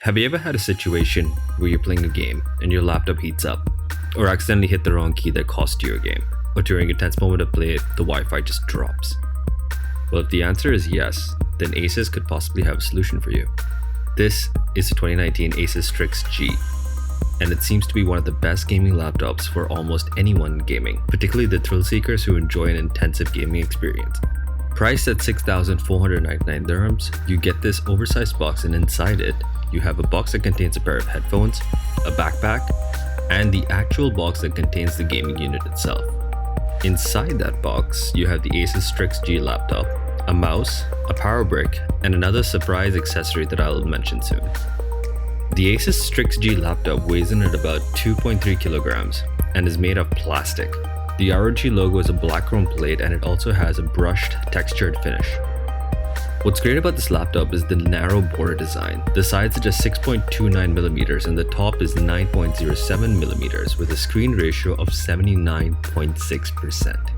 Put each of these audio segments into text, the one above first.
Have you ever had a situation where you're playing a game and your laptop heats up, or accidentally hit the wrong key that cost you your game, or during a tense moment of play, the Wi-Fi just drops? Well, if the answer is yes, then ASUS could possibly have a solution for you. This is the 2019 ASUS ROG G, and it seems to be one of the best gaming laptops for almost anyone gaming, particularly the thrill seekers who enjoy an intensive gaming experience. Priced at 6,499 dirhams, you get this oversized box, and inside it, you have a box that contains a pair of headphones, a backpack, and the actual box that contains the gaming unit itself. Inside that box, you have the ASUS ROG G laptop, a mouse, a power brick, and another surprise accessory that I'll mention soon. The ASUS ROG G laptop weighs in at about 2.3 kilograms and is made of plastic. The ROG logo is a black chrome plate, and it also has a brushed, textured finish. What's great about this laptop is the narrow border design. The sides are just 6.29mm and the top is 9.07mm with a screen ratio of 79.6%.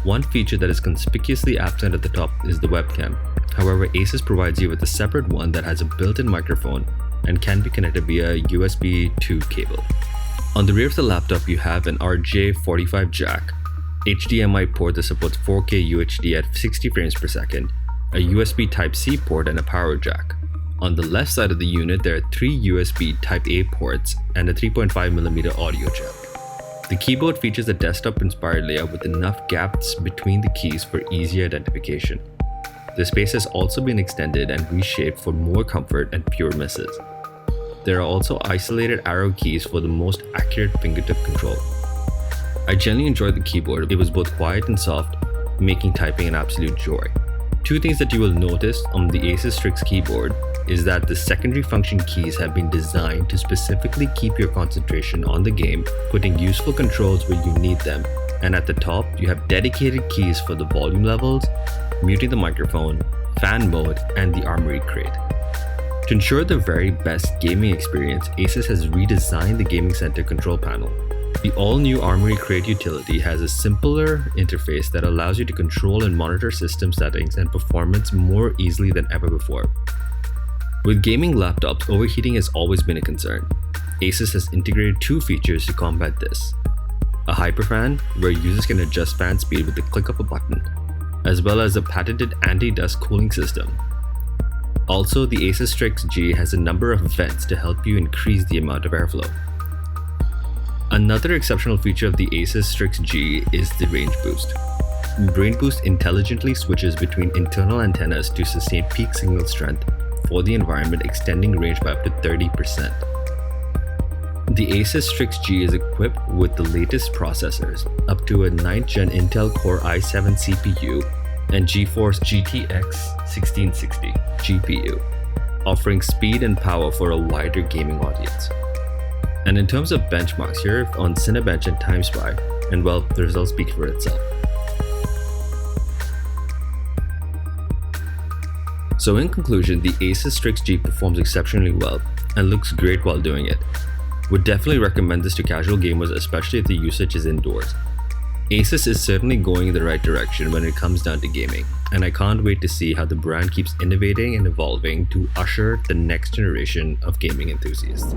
One feature that is conspicuously absent at the top is the webcam. However, ASUS provides you with a separate one that has a built-in microphone and can be connected via a USB 2 cable. On the rear of the laptop, you have an RJ45 jack, HDMI port that supports 4K UHD at 60 frames per second, a USB Type-C port, and a power jack. On the left side of the unit, there are 3 USB Type-A ports and a 3.5mm audio jack. The keyboard features a desktop-inspired layout with enough gaps between the keys for easy identification. The space has also been extended and reshaped for more comfort and fewer misses. There are also isolated arrow keys for the most accurate fingertip control. I generally enjoyed the keyboard. It was both quiet and soft, making typing an absolute joy. Two things that you will notice on the ASUS ROG keyboard is that the secondary function keys have been designed to specifically keep your concentration on the game, putting useful controls where you need them. And at the top, you have dedicated keys for the volume levels, muting the microphone, fan mode, and the armory crate. To ensure the very best gaming experience, ASUS has redesigned the Gaming Center control panel. The all-new Armory Crate utility has a simpler interface that allows you to control and monitor system settings and performance more easily than ever before. With gaming laptops, overheating has always been a concern. ASUS has integrated 2 features to combat this: a hyperfan, where users can adjust fan speed with the click of a button, as well as a patented anti-dust cooling system. Also, the ASUS ROG G has a number of vents to help you increase the amount of airflow. Another exceptional feature of the ASUS ROG G is the RangeBoost. RangeBoost intelligently switches between internal antennas to sustain peak signal strength for the environment, extending range by up to 30%. The ASUS ROG G is equipped with the latest processors, up to a 9th gen Intel Core i7 CPU and GeForce GTX 1660 GPU, offering speed and power for a wider gaming audience. And in terms of benchmarks, here on Cinebench and TimeSpy, and well, the results speak for itself. So in conclusion, the ASUS ROG G performs exceptionally well and looks great while doing it. Would definitely recommend this to casual gamers, especially if the usage is indoors. ASUS is certainly going in the right direction when it comes down to gaming, and I can't wait to see how the brand keeps innovating and evolving to usher the next generation of gaming enthusiasts.